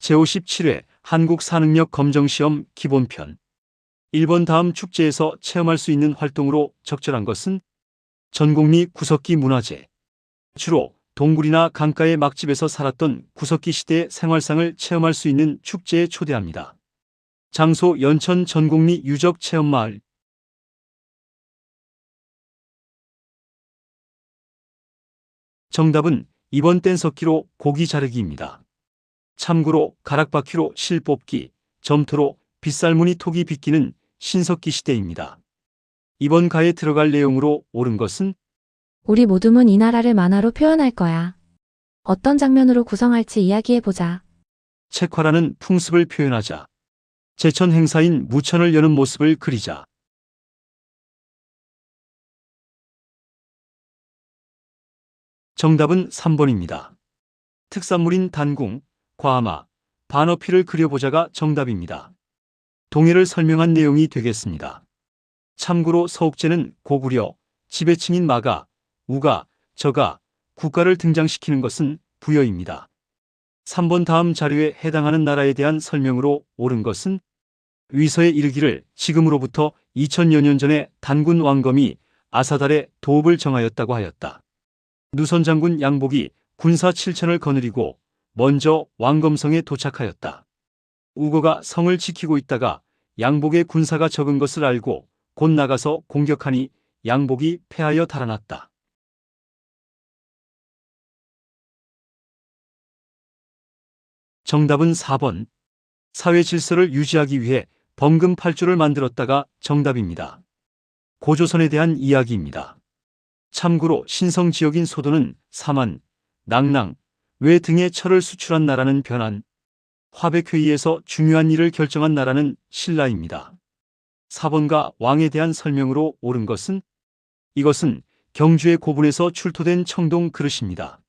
제57회 한국산업력 검정시험 기본편 1번 다음 축제에서 체험할 수 있는 활동으로 적절한 것은 전곡리 구석기 문화재. 주로 동굴이나 강가의 막집에서 살았던 구석기 시대의 생활상을 체험할 수 있는 축제에 초대합니다. 장소 연천 전곡리 유적 체험마을. 정답은 2번 뗀석기로 고기 자르기입니다. 참고로 가락바퀴로 실 뽑기, 점토로 빗살무늬 토기 빗기는 신석기 시대입니다. 이번 가에 들어갈 내용으로 옳은 것은 우리 모둠은 이 나라를 만화로 표현할 거야. 어떤 장면으로 구성할지 이야기해보자. 책화라는 풍습을 표현하자. 제천 행사인 무천을 여는 모습을 그리자. 정답은 3번입니다. 특산물인 단궁, 과마, 반어피를 그려보자가 정답입니다. 동해를 설명한 내용이 되겠습니다. 참고로 서욱제는 고구려, 지배층인 마가, 우가, 저가, 국가를 등장시키는 것은 부여입니다. 3번 다음 자료에 해당하는 나라에 대한 설명으로 옳은 것은 위서에 이르기를 지금으로부터 2000여 년 전에 단군 왕검이 아사달의 도읍을 정하였다고 하였다. 누선 장군 양복이 군사 7천을 거느리고 먼저 왕검성에 도착하였다. 우거가 성을 지키고 있다가 양복의 군사가 적은 것을 알고 곧 나가서 공격하니 양복이 패하여 달아났다. 정답은 4번. 사회 질서를 유지하기 위해 범금 8조를 만들었다가 정답입니다. 고조선에 대한 이야기입니다. 참고로 신성 지역인 소도는 사만, 낭랑, 외 등의 철을 수출한 나라는 변한, 화백회의에서 중요한 일을 결정한 나라는 신라입니다. 4번과 왕에 대한 설명으로 옳은 것은 이것은 경주의 고분에서 출토된 청동 그릇입니다.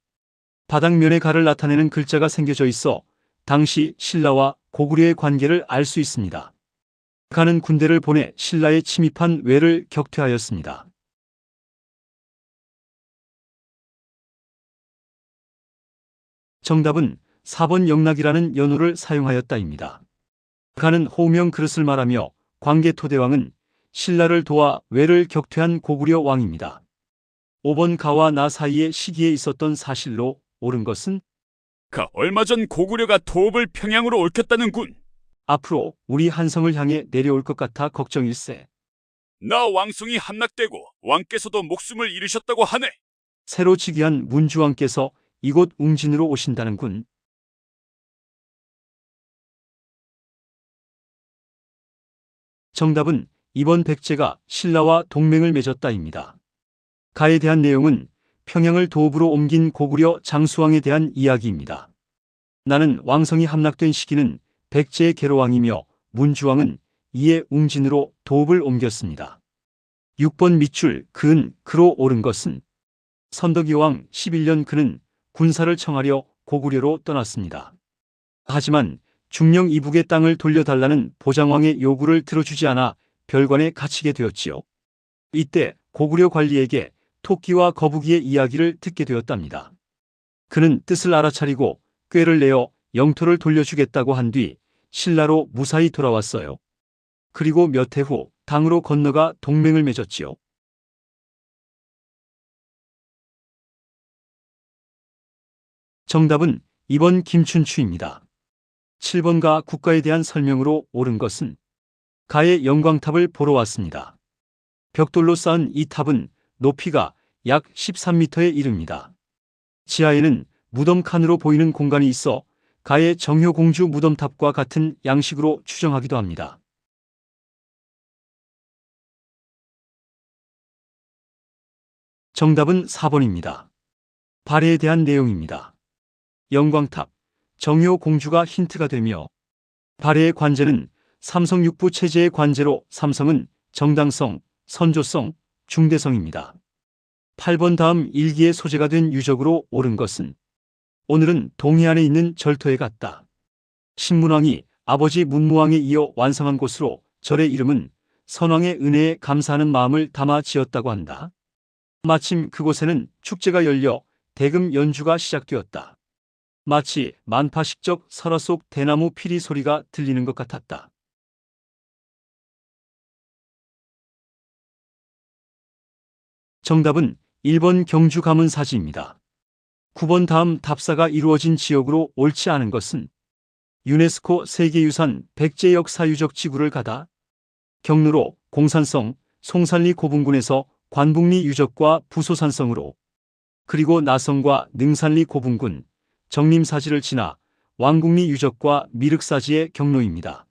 바닥면에 가를 나타내는 글자가 새겨져 있어 당시 신라와 고구려의 관계를 알 수 있습니다. 가는 군대를 보내 신라에 침입한 외를 격퇴하였습니다. 정답은 4번 영락이라는 연호를 사용하였다입니다. 가는 호명 그릇을 말하며 광개토대왕은 신라를 도와 외를 격퇴한 고구려 왕입니다. 5번 가와 나 사이의 시기에 있었던 사실로 옳은 것은 가 얼마 전 고구려가 도읍을 평양으로 옮겼다는군. 앞으로 우리 한성을 향해 내려올 것 같아 걱정일세. 나 왕송이 함락되고 왕께서도 목숨을 잃으셨다고 하네. 새로 즉위한 문주왕께서 이곳 웅진으로 오신다는군. 정답은 2번 백제가 신라와 동맹을 맺었다입니다. 가에 대한 내용은 평양을 도읍으로 옮긴 고구려 장수왕에 대한 이야기입니다. 나는 왕성이 함락된 시기는 백제의 계로왕이며 문주왕은 이에 웅진으로 도읍을 옮겼습니다. 6번 밑줄 그은 그로 옳은 것은 선덕여왕 11년 그는 군사를 청하려 고구려로 떠났습니다. 하지만 중령 이북의 땅을 돌려달라는 보장왕의 요구를 들어주지 않아 별관에 갇히게 되었지요. 이때 고구려 관리에게 토끼와 거북이의 이야기를 듣게 되었답니다. 그는 뜻을 알아차리고 꾀를 내어 영토를 돌려주겠다고 한 뒤 신라로 무사히 돌아왔어요. 그리고 몇 해 후 당으로 건너가 동맹을 맺었지요. 정답은 2번 김춘추입니다. 7번가 국가에 대한 설명으로 옳은 것은 가의 영광탑을 보러 왔습니다. 벽돌로 쌓은 이 탑은 높이가 약 13m에 이릅니다. 지하에는 무덤 칸으로 보이는 공간이 있어 가의 정효공주 무덤탑과 같은 양식으로 추정하기도 합니다. 정답은 4번입니다. 발해에 대한 내용입니다. 영광탑, 정효공주가 힌트가 되며 발해의 관제는 삼성육부 체제의 관제로 삼성은 정당성, 선조성, 중대성입니다. 8번 다음 일기의 소재가 된 유적으로 옳은 것은 오늘은 동해안에 있는 절터에 갔다. 신문왕이 아버지 문무왕에 이어 완성한 곳으로 절의 이름은 선왕의 은혜에 감사하는 마음을 담아 지었다고 한다. 마침 그곳에는 축제가 열려 대금 연주가 시작되었다. 마치 만파식적 설화 속 대나무 피리 소리가 들리는 것 같았다. 정답은 1번 경주 가문사지입니다. 9번 다음 답사가 이루어진 지역으로 옳지 않은 것은 유네스코 세계유산 백제 역사유적 지구를 가다, 경로로 공산성 송산리 고분군에서 관북리 유적과 부소산성으로, 그리고 나성과 능산리 고분군 정림사지를 지나 왕국리 유적과 미륵사지의 경로입니다.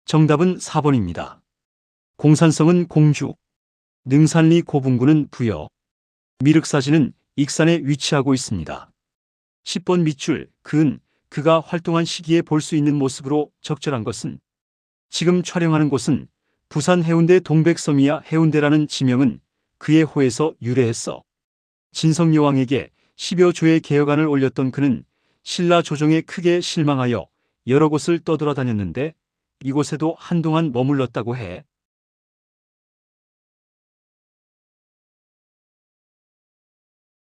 정답은 4번입니다. 공산성은 공주, 능산리 고분군은 부여, 미륵사지는 익산에 위치하고 있습니다. 10번 밑줄 그은 그가 활동한 시기에 볼 수 있는 모습으로 적절한 것은 지금 촬영하는 곳은 부산 해운대 동백섬이야 해운대라는 지명은 그의 호에서 유래했어. 진성여왕에게 10여 조의 개혁안을 올렸던 그는 신라 조정에 크게 실망하여 여러 곳을 떠돌아다녔는데 이곳에도 한동안 머물렀다고 해.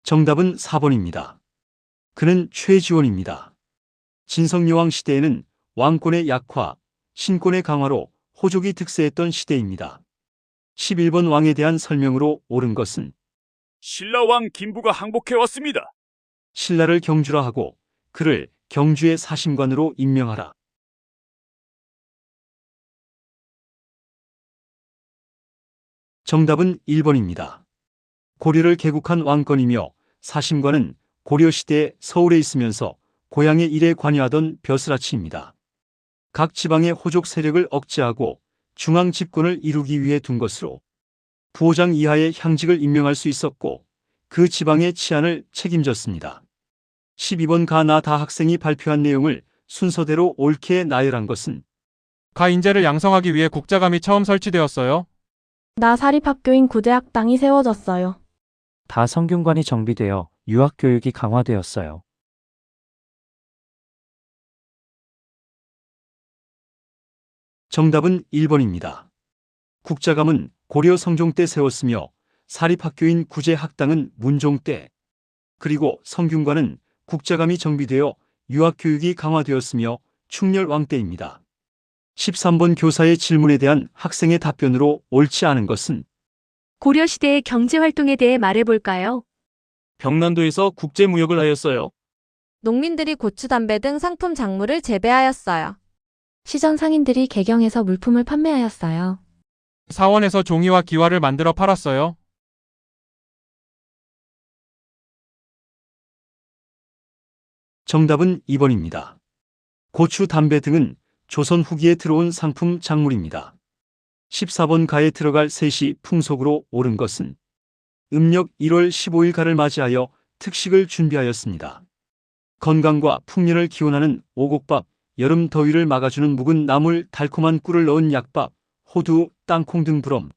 정답은 4번입니다. 그는 최지원입니다. 진성여왕 시대에는 왕권의 약화, 신권의 강화로 호족이 득세했던 시대입니다. 11번 왕에 대한 설명으로 옳은 것은 신라왕 김부가 항복해 왔습니다. 신라를 경주라 하고 그를 경주의 사심관으로 임명하라. 정답은 1번입니다. 고려를 개국한 왕건이며 사심관은 고려시대에 서울에 있으면서 고향의 일에 관여하던 벼슬아치입니다. 각 지방의 호족 세력을 억제하고 중앙 집권을 이루기 위해 둔 것으로 부호장 이하의 향직을 임명할 수 있었고 그 지방의 치안을 책임졌습니다. 12번 가나다 학생이 발표한 내용을 순서대로 옳게 나열한 것은 가 인재를 양성하기 위해 국자감이 처음 설치되었어요. 나 사립학교인 구제학당이 세워졌어요. 다 성균관이 정비되어 유학교육이 강화되었어요. 정답은 1번입니다. 국자감은 고려 성종 때 세웠으며 사립학교인 구제학당은 문종 때, 그리고 성균관은 국자감이 정비되어 유학교육이 강화되었으며 충렬왕 때입니다. 13번 교사의 질문에 대한 학생의 답변으로 옳지 않은 것은 고려시대의 경제활동에 대해 말해볼까요? 병난도에서 국제무역을 하였어요. 농민들이 고추, 담배 등 상품 작물을 재배하였어요. 시전 상인들이 개경에서 물품을 판매하였어요. 사원에서 종이와 기와를 만들어 팔았어요. 정답은 2번입니다. 고추, 담배 등은 조선 후기에 들어온 상품 작물입니다. 14번 가에 들어갈 셋이 풍속으로 옳은 것은 음력 1월 15일 가를 맞이하여 특식을 준비하였습니다. 건강과 풍년을 기원하는 오곡밥, 여름 더위를 막아주는 묵은 나물, 달콤한 꿀을 넣은 약밥, 호두, 땅콩 등 부럼.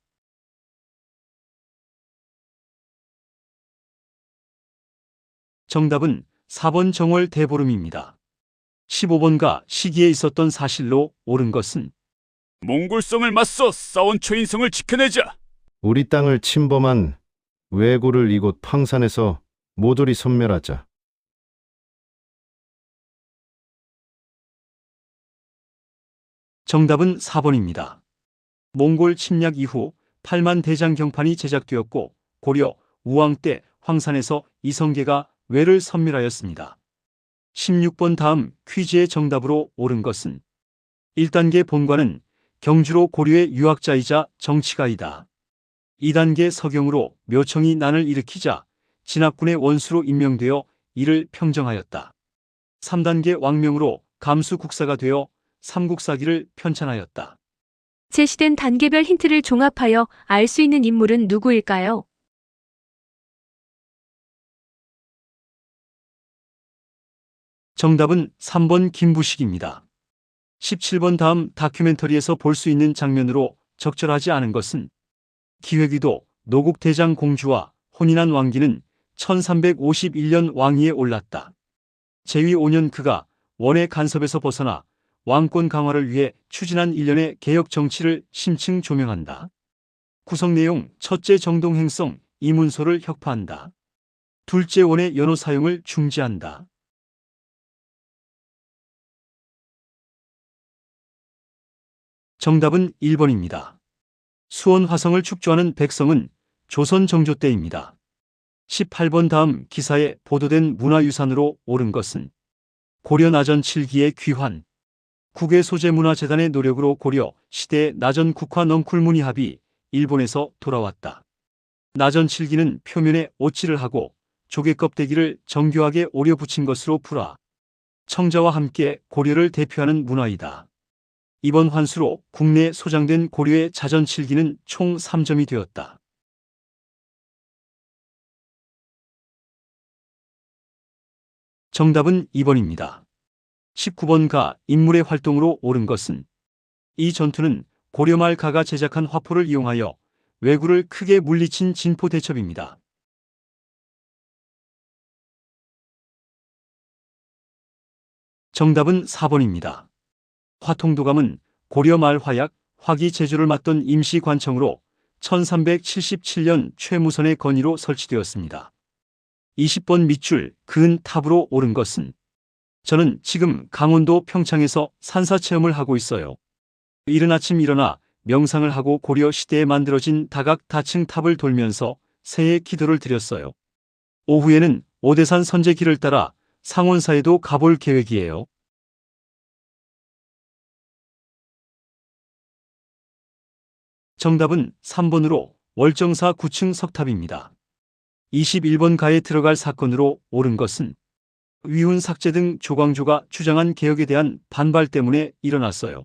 정답은 4번 정월 대보름입니다. 15번가 시기에 있었던 사실로 옳은 것은 몽골성을 맞서 싸운 초인성을 지켜내자. 우리 땅을 침범한 왜고를 이곳 황산에서 모조리 섬멸하자. 정답은 4번입니다. 몽골 침략 이후 8만 대장 경판이 제작되었고 고려, 우왕 때 황산에서 이성계가 왜를 섬멸하였습니다. 16번 다음 퀴즈의 정답으로 옳은 것은 1단계 본관은 경주로 고려의 유학자이자 정치가이다. 2단계 서경으로 묘청이 난을 일으키자 진압군의 원수로 임명되어 이를 평정하였다. 3단계 왕명으로 감수국사가 되어 삼국사기를 편찬하였다. 제시된 단계별 힌트를 종합하여 알 수 있는 인물은 누구일까요? 정답은 3번 김부식입니다. 17번 다음 다큐멘터리에서 볼 수 있는 장면으로 적절하지 않은 것은 기획위도 노국대장 공주와 혼인한 왕기는 1351년 왕위에 올랐다. 제위 5년 그가 원의 간섭에서 벗어나 왕권 강화를 위해 추진한 일련의 개혁 정치를 심층 조명한다. 구성 내용 첫째 정동행성 이문소를 혁파한다. 둘째 원의 연호 사용을 중지한다. 정답은 1번입니다. 수원 화성을 축조하는 백성은 조선 정조 때입니다. 18번 다음 기사에 보도된 문화유산으로 옳은 것은 고려 나전 7기의 귀환, 국외소재문화재단의 노력으로 고려 시대의 나전 국화 넝쿨 문의합이 일본에서 돌아왔다. 나전 7기는 표면에 옷질을 하고 조개 껍데기를 정교하게 오려 붙인 것으로 풀아 청자와 함께 고려를 대표하는 문화이다. 이번 환수로 국내에 소장된 고려의 자전 7기는 총 3점이 되었다. 정답은 2번입니다. 19번가 인물의 활동으로 옳은 것은 이 전투는 고려말 가가 제작한 화포를 이용하여 왜구를 크게 물리친 진포대첩입니다. 정답은 4번입니다. 화통도감은 고려말 화약, 화기 제조를 맡던 임시관청으로 1377년 최무선의 건의로 설치되었습니다. 20번 밑줄 그은 탑으로 옳은 것은 저는 지금 강원도 평창에서 산사체험을 하고 있어요. 이른 아침 일어나 명상을 하고 고려 시대에 만들어진 다각 다층 탑을 돌면서 새해 기도를 드렸어요. 오후에는 오대산 선제길을 따라 상원사에도 가볼 계획이에요. 정답은 3번으로 월정사 9층 석탑입니다. 21번 가에 들어갈 사건으로 옳은 것은 위훈 삭제 등 조광조가 주장한 개혁에 대한 반발 때문에 일어났어요.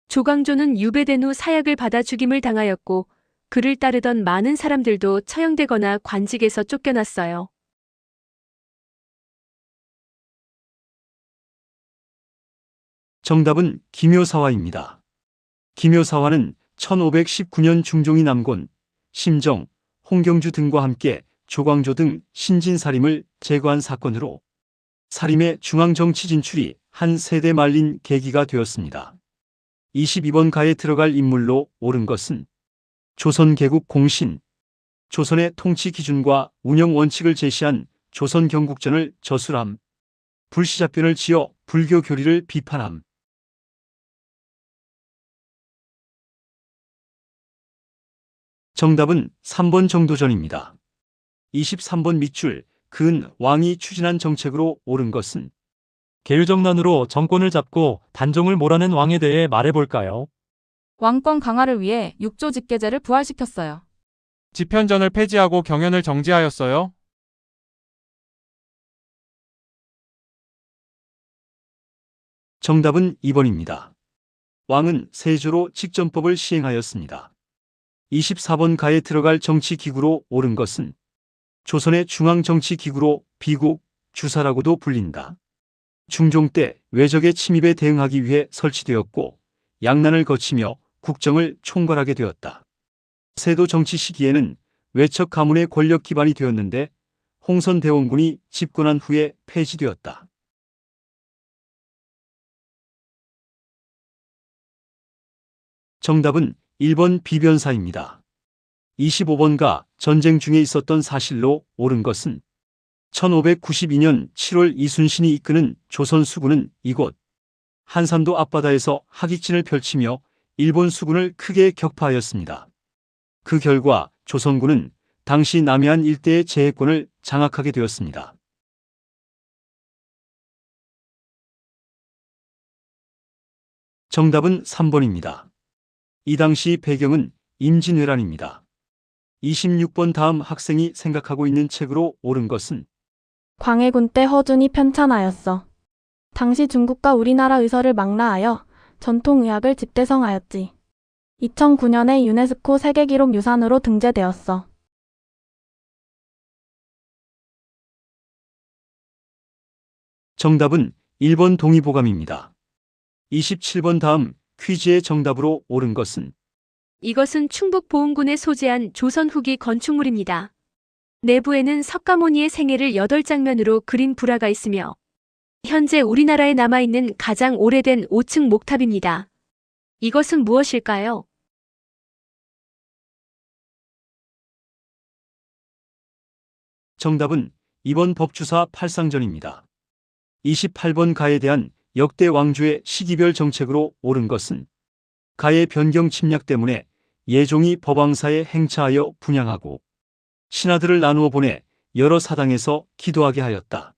조광조는 유배된 후 사약을 받아 죽임을 당하였고 그를 따르던 많은 사람들도 처형되거나 관직에서 쫓겨났어요. 정답은 기묘사화입니다. 기묘사화는 1519년 중종이 남곤, 심정, 홍경주 등과 함께 조광조 등 신진사림을 제거한 사건으로 사림의 중앙정치 진출이 한 세대 말린 계기가 되었습니다. 22번 가에 들어갈 인물로 옳은 것은 조선개국 공신, 조선의 통치 기준과 운영 원칙을 제시한 조선경국전을 저술함, 불시잡변을 지어 불교 교리를 비판함. 정답은 3번 정도전입니다. 23번 밑줄 그은 왕이 추진한 정책으로 옳은 것은 계율정난으로 정권을 잡고 단종을 몰아낸 왕에 대해 말해볼까요? 왕권 강화를 위해 육조 직계제를 부활시켰어요. 집현전을 폐지하고 경연을 정지하였어요. 정답은 2번입니다. 왕은 세조로 직전법을 시행하였습니다. 24번 가에 들어갈 정치기구로 옳은 것은 조선의 중앙정치기구로 비국, 주사라고도 불린다. 중종 때 외적의 침입에 대응하기 위해 설치되었고 양난을 거치며 국정을 총괄하게 되었다. 세도 정치 시기에는 외척 가문의 권력 기반이 되었는데 홍선대원군이 집권한 후에 폐지되었다. 정답은 1번 비변사입니다. 25번가 전쟁 중에 있었던 사실로 옳은 것은 1592년 7월 이순신이 이끄는 조선 수군은 이곳 한산도 앞바다에서 하객진을 펼치며 일본 수군을 크게 격파하였습니다. 그 결과 조선군은 당시 남해안 일대의 제해권을 장악하게 되었습니다. 정답은 3번입니다. 이 당시 배경은 임진왜란입니다. 26번 다음 학생이 생각하고 있는 책으로 옳은 것은 광해군 때 허준이 편찬하였어. 당시 중국과 우리나라 의서를 망라하여 전통의학을 집대성하였지. 2009년에 유네스코 세계기록 유산으로 등재되었어. 정답은 1번 동의보감입니다. 27번 다음 퀴즈의 정답으로 옳은 것은 이것은 충북보은군에 소재한 조선 후기 건축물입니다. 내부에는 석가모니의 생애를 8장면으로 그린 불화가 있으며 현재 우리나라에 남아있는 가장 오래된 5층 목탑입니다. 이것은 무엇일까요? 정답은 2번 법주사 팔상전입니다. 28번 가에 대한 역대 왕조의 시기별 정책으로 옳은 것은 가의 변경 침략 때문에 예종이 법왕사에 행차하여 분양하고 신하들을 나누어 보내 여러 사당에서 기도하게 하였다.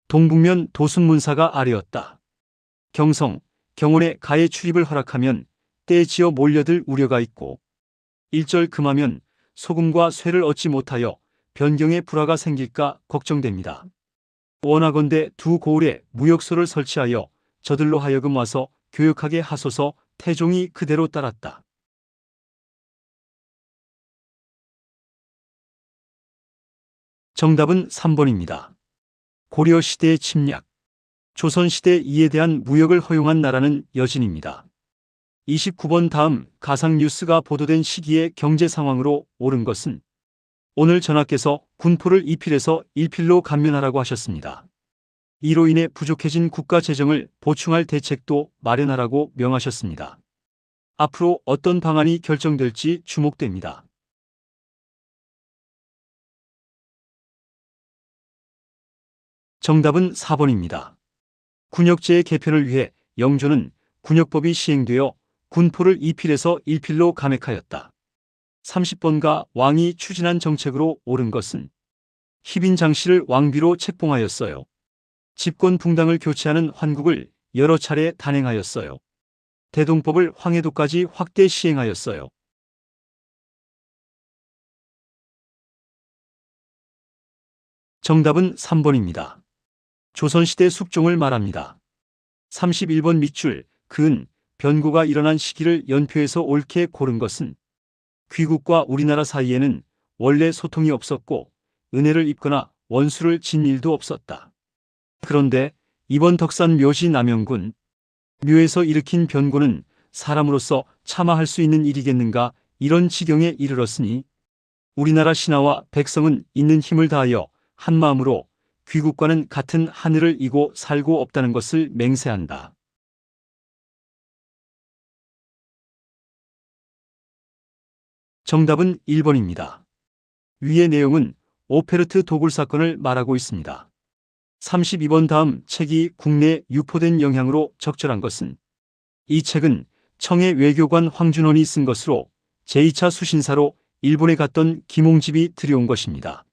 동북면 도순문사가 아래였다. 경성, 경원에 가의 출입을 허락하면 떼지어 몰려들 우려가 있고 일절 금하면 소금과 쇠를 얻지 못하여 변경의 불화가 생길까 걱정됩니다. 원하건대 두 고을에 무역소를 설치하여 저들로 하여금 와서 교역하게 하소서. 태종이 그대로 따랐다. 정답은 3번입니다. 고려시대의 침략. 조선시대 이에 대한 무역을 허용한 나라는 여진입니다. 29번 다음 가상뉴스가 보도된 시기의 경제 상황으로 옳은 것은 오늘 전하께서 군포를 2필에서 1필로 감면하라고 하셨습니다. 이로 인해 부족해진 국가 재정을 보충할 대책도 마련하라고 명하셨습니다. 앞으로 어떤 방안이 결정될지 주목됩니다. 정답은 4번입니다. 군역제의 개편을 위해 영조는 군역법이 시행되어 군포를 2필에서 1필로 감액하였다. 30번가 왕이 추진한 정책으로 옳은 것은 희빈 장씨를 왕비로 책봉하였어요. 집권 붕당을 교체하는 환국을 여러 차례 단행하였어요. 대동법을 황해도까지 확대 시행하였어요. 정답은 3번입니다. 조선시대 숙종을 말합니다. 31번 밑줄, 그은 변고가 일어난 시기를 연표해서 옳게 고른 것은 귀국과 우리나라 사이에는 원래 소통이 없었고 은혜를 입거나 원수를 진 일도 없었다. 그런데 이번 덕산 묘시 남영군 묘에서 일으킨 변고는 사람으로서 차마 할 수 있는 일이겠는가, 이런 지경에 이르렀으니 우리나라 신하와 백성은 있는 힘을 다하여 한 마음으로 귀국과는 같은 하늘을 이고 살고 없다는 것을 맹세한다. 정답은 1번입니다. 위의 내용은 오페르트 도굴 사건을 말하고 있습니다. 32번 다음 책이 국내에 유포된 영향으로 적절한 것은 이 책은 청해 외교관 황준원이 쓴 것으로 제2차 수신사로 일본에 갔던 김홍집이 들여온 것입니다.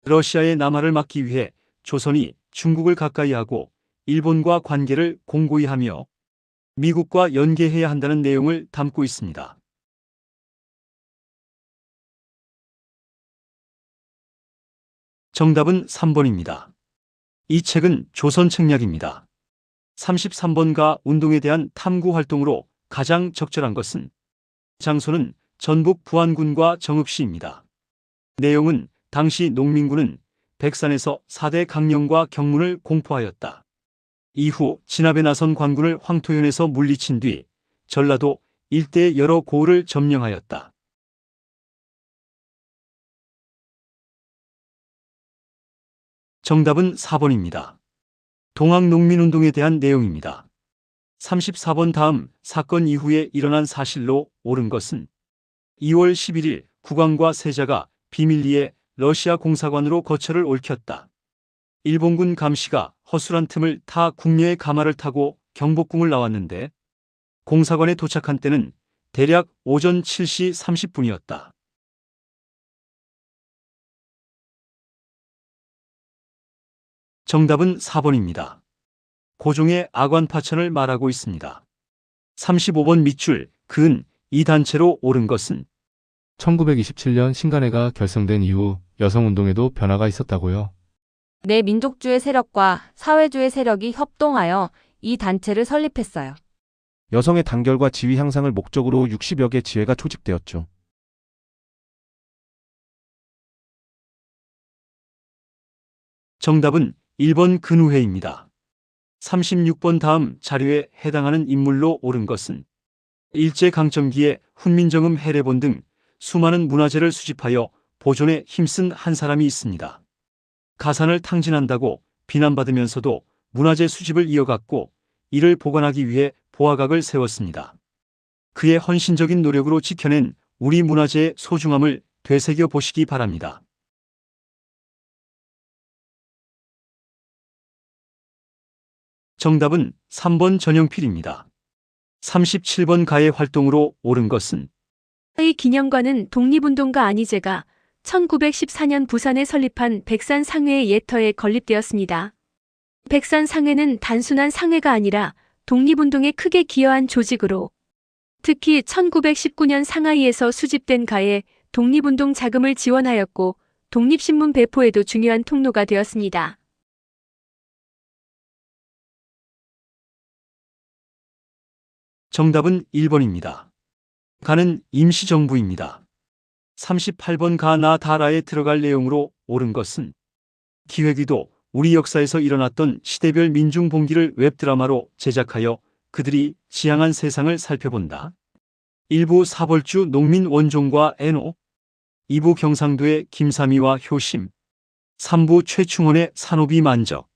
러시아의 남하를 막기 위해 조선이 중국을 가까이 하고 일본과 관계를 공고히 하며 미국과 연계해야 한다는 내용을 담고 있습니다. 정답은 3번입니다. 이 책은 조선 책략입니다. 33번가 운동에 대한 탐구 활동으로 가장 적절한 것은 장소는 전북 부안군과 정읍시입니다. 내용은 당시 농민군은 백산에서 4대 강령과 경문을 공포하였다. 이후 진압에 나선 관군을 황토현에서 물리친 뒤 전라도 일대의 여러 고을을 점령하였다. 정답은 4번입니다. 동학농민운동에 대한 내용입니다. 34번 다음 사건 이후에 일어난 사실로 옳은 것은 2월 11일 국왕과 세자가 비밀리에 러시아 공사관으로 거처를 옮겼다. 일본군 감시가 허술한 틈을 타 궁녀의 가마를 타고 경복궁을 나왔는데 공사관에 도착한 때는 대략 오전 7시 30분이었다. 정답은 4번입니다. 고종의 아관파천을 말하고 있습니다. 35번 밑줄, 그은 이 단체로 옳은 것은 1927년 신간회가 결성된 이후 여성운동에도 변화가 있었다고요. 내 민족주의 세력과 사회주의 세력이 협동하여 이 단체를 설립했어요. 여성의 단결과 지위 향상을 목적으로 60여 개 지회가 조직되었죠. 정답은 1번 근우회입니다. 36번 다음 자료에 해당하는 인물로 옳은 것은 일제강점기에 훈민정음 해례본 등 수많은 문화재를 수집하여 보존에 힘쓴 한 사람이 있습니다. 가산을 탕진한다고 비난받으면서도 문화재 수집을 이어갔고 이를 보관하기 위해 보화각을 세웠습니다. 그의 헌신적인 노력으로 지켜낸 우리 문화재의 소중함을 되새겨 보시기 바랍니다. 정답은 3번 전영필입니다. 37번 가의 활동으로 옳은 것은 의 기념관은 독립운동가 안희재가 1914년 부산에 설립한 백산상회의 예터에 건립되었습니다. 백산상회는 단순한 상회가 아니라 독립운동에 크게 기여한 조직으로 특히 1919년 상하이에서 수집된 가에 독립운동 자금을 지원하였고 독립신문 배포에도 중요한 통로가 되었습니다. 정답은 1번입니다. 가는 임시정부입니다. 38번 가 나 다라에 들어갈 내용으로 옳은 것은 기획위도 우리 역사에서 일어났던 시대별 민중봉기를 웹드라마로 제작하여 그들이 지향한 세상을 살펴본다. 1부 사벌주 농민 원종과 애노, 2부 경상도의 김삼이와 효심, 3부 최충원의 산호비 만적,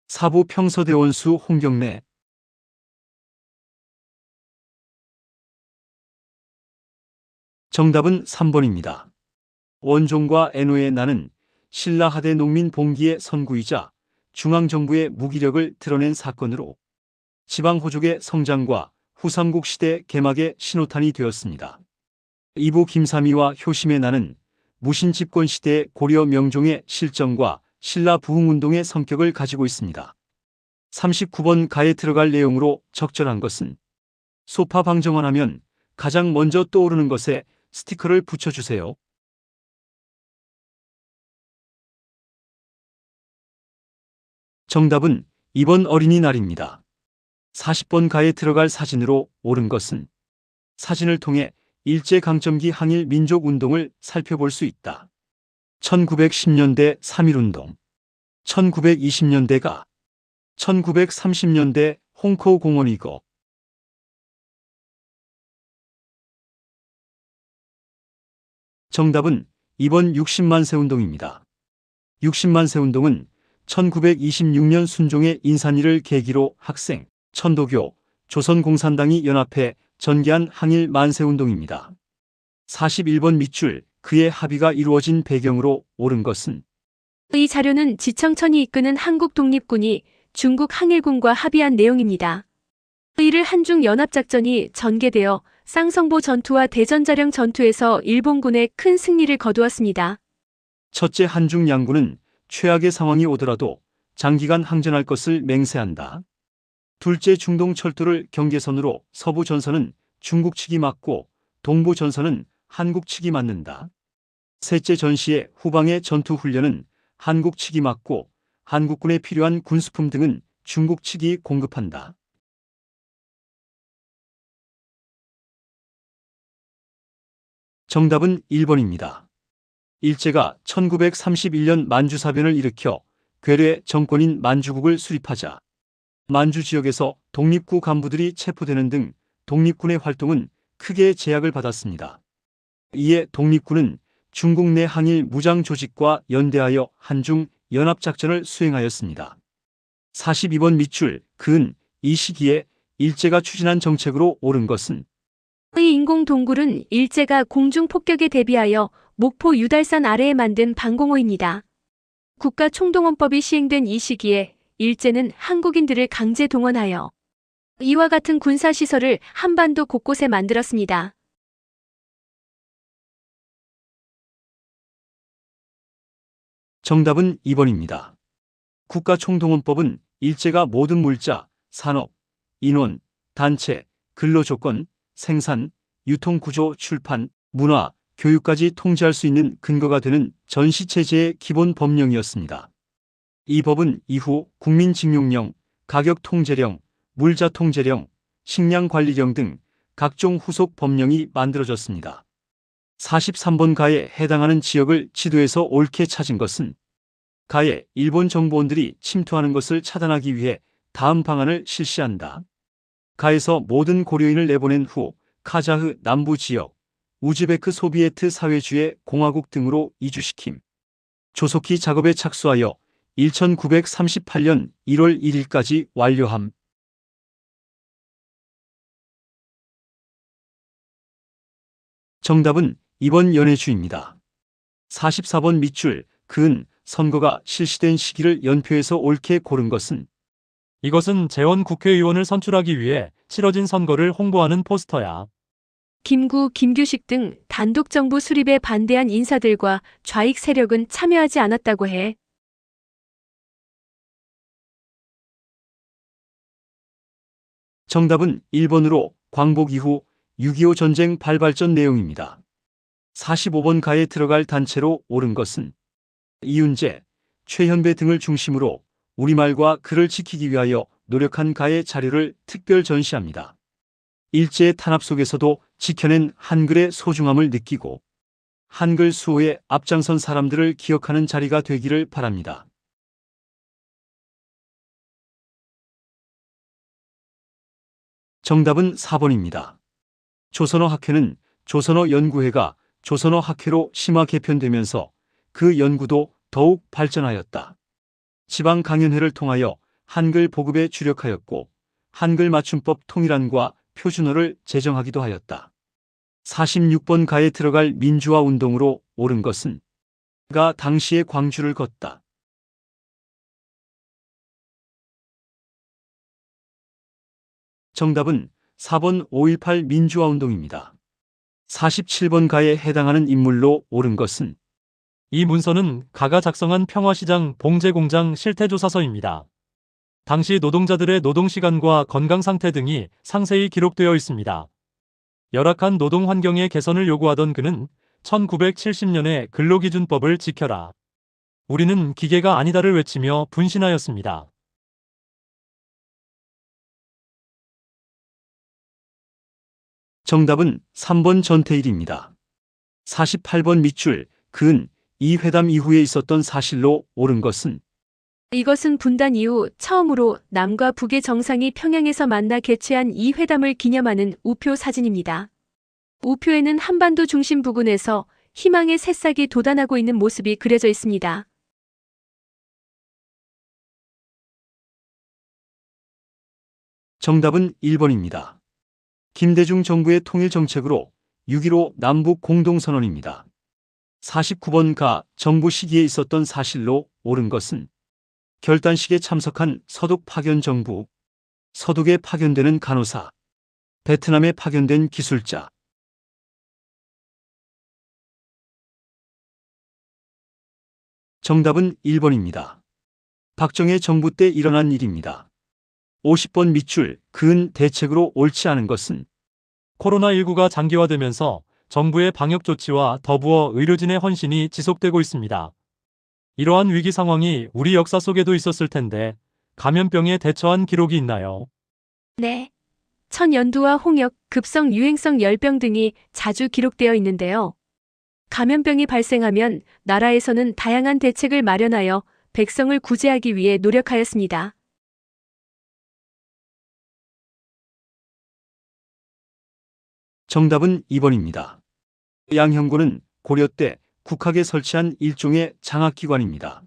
4부 평서대원수 홍경래. 정답은 3번입니다. 원종과 애노의 나는 신라하대 농민 봉기의 선구이자 중앙정부의 무기력을 드러낸 사건으로 지방호족의 성장과 후삼국 시대 개막의 신호탄이 되었습니다. 2부 김삼이와 효심의 나는 무신집권 시대의 고려 명종의 실정과 신라 부흥운동의 성격을 가지고 있습니다. 39번 가에 들어갈 내용으로 적절한 것은 소파 방정원 하면 가장 먼저 떠오르는 것에 스티커를 붙여주세요. 정답은 2번 어린이날입니다. 40번 가에 들어갈 사진으로 옳은 것은 사진을 통해 일제강점기 항일 민족운동을 살펴볼 수 있다. 1910년대 3.1운동, 1920년대가, 1930년대 홍커우 공원이고, 정답은 2번 60만세 운동입니다. 60만세 운동은 1926년 순종의 인산일을 계기로 학생, 천도교, 조선공산당이 연합해 전개한 항일 만세운동입니다. 41번 밑줄 그의 합의가 이루어진 배경으로 옳은 것은 이 자료는 지청천이 이끄는 한국 독립군이 중국 항일군과 합의한 내용입니다. 이를 한중 연합작전이 전개되어 쌍성보 전투와 대전자령 전투에서 일본군의 큰 승리를 거두었습니다. 첫째 한중 양군은 최악의 상황이 오더라도 장기간 항전할 것을 맹세한다. 둘째 중동 철도를 경계선으로 서부 전선은 중국 측이 막고 동부 전선은 한국 측이 맞는다. 셋째 전시의 후방의 전투 훈련은 한국 측이 막고 한국군에 필요한 군수품 등은 중국 측이 공급한다. 정답은 1번입니다. 일제가 1931년 만주사변을 일으켜 괴뢰 정권인 만주국을 수립하자 만주 지역에서 독립구 간부들이 체포되는 등 독립군의 활동은 크게 제약을 받았습니다. 이에 독립군은 중국 내 항일 무장 조직과 연대하여 한중 연합작전을 수행하였습니다. 42번 밑줄 그은 이 시기에 일제가 추진한 정책으로 옳은 것은 의 인공동굴은 일제가 공중폭격에 대비하여 목포 유달산 아래에 만든 방공호입니다. 국가총동원법이 시행된 이 시기에 일제는 한국인들을 강제 동원하여 이와 같은 군사시설을 한반도 곳곳에 만들었습니다. 정답은 2번입니다. 국가총동원법은 일제가 모든 물자, 산업, 인원, 단체, 근로조건, 생산, 유통구조, 출판, 문화, 교육까지 통제할 수 있는 근거가 되는 전시체제의 기본 법령이었습니다. 이 법은 이후 국민징용령, 가격통제령, 물자통제령, 식량관리령 등 각종 후속 법령이 만들어졌습니다. 43번 가에 해당하는 지역을 지도에서 옳게 찾은 것은 가에 일본 정보원들이 침투하는 것을 차단하기 위해 다음 방안을 실시한다. 가에서 모든 고려인을 내보낸 후 카자흐 남부 지역, 우즈베크 소비에트 사회주의 공화국 등으로 이주시킴. 조속히 작업에 착수하여 1938년 1월 1일까지 완료함. 정답은 2번 연해주입니다. 44번 밑줄 그은 선거가 실시된 시기를 연표해서 옳게 고른 것은 이것은 재원 국회의원을 선출하기 위해 치러진 선거를 홍보하는 포스터야. 김구, 김규식 등 단독 정부 수립에 반대한 인사들과 좌익 세력은 참여하지 않았다고 해. 정답은 1번으로 광복 이후 6.25 전쟁 발발전 내용입니다. 45번 가에 들어갈 단체로 옳은 것은 이윤재, 최현배 등을 중심으로 우리말과 글을 지키기 위하여 노력한 가의 자료를 특별 전시합니다. 일제의 탄압 속에서도 지켜낸 한글의 소중함을 느끼고 한글 수호에 앞장선 사람들을 기억하는 자리가 되기를 바랍니다. 정답은 4번입니다. 조선어 학회는 조선어 연구회가 조선어 학회로 심화 개편되면서 그 연구도 더욱 발전하였다. 지방 강연회를 통하여 한글 보급에 주력하였고 한글 맞춤법 통일안과 표준어를 제정하기도 하였다. 46번 가에 들어갈 민주화 운동으로 옳은 것은 가 당시의 광주를 걷다. 정답은 4번 5.18 민주화 운동입니다. 47번 가에 해당하는 인물로 옳은 것은 이 문서는 가가 작성한 평화시장 봉제공장 실태조사서입니다. 당시 노동자들의 노동시간과 건강상태 등이 상세히 기록되어 있습니다. 열악한 노동 환경의 개선을 요구하던 그는 1970년에 근로기준법을 지켜라. 우리는 기계가 아니다를 외치며 분신하였습니다. 정답은 3번 전태일입니다. 48번 밑줄, 그은 이 회담 이후에 있었던 사실로 옳은 것은 이것은 분단 이후 처음으로 남과 북의 정상이 평양에서 만나 개최한 이 회담을 기념하는 우표 사진입니다. 우표에는 한반도 중심 부근에서 희망의 새싹이 돋아나고 있는 모습이 그려져 있습니다. 정답은 1번입니다. 김대중 정부의 통일 정책으로 6.15 남북 공동선언입니다. 49번 가 정부 시기에 있었던 사실로 옳은 것은 결단식에 참석한 서독 파견 정부, 서독에 파견되는 간호사, 베트남에 파견된 기술자. 정답은 1번입니다. 박정희 정부 때 일어난 일입니다. 50번 밑줄, 그은 대책으로 옳지 않은 것은 코로나19가 장기화되면서 정부의 방역 조치와 더불어 의료진의 헌신이 지속되고 있습니다. 이러한 위기 상황이 우리 역사 속에도 있었을 텐데 감염병에 대처한 기록이 있나요? 네. 천연두와 홍역, 급성 유행성 열병 등이 자주 기록되어 있는데요. 감염병이 발생하면 나라에서는 다양한 대책을 마련하여 백성을 구제하기 위해 노력하였습니다. 정답은 2번입니다. 양형군은 고려 때 국학에 설치한 일종의 장학기관입니다.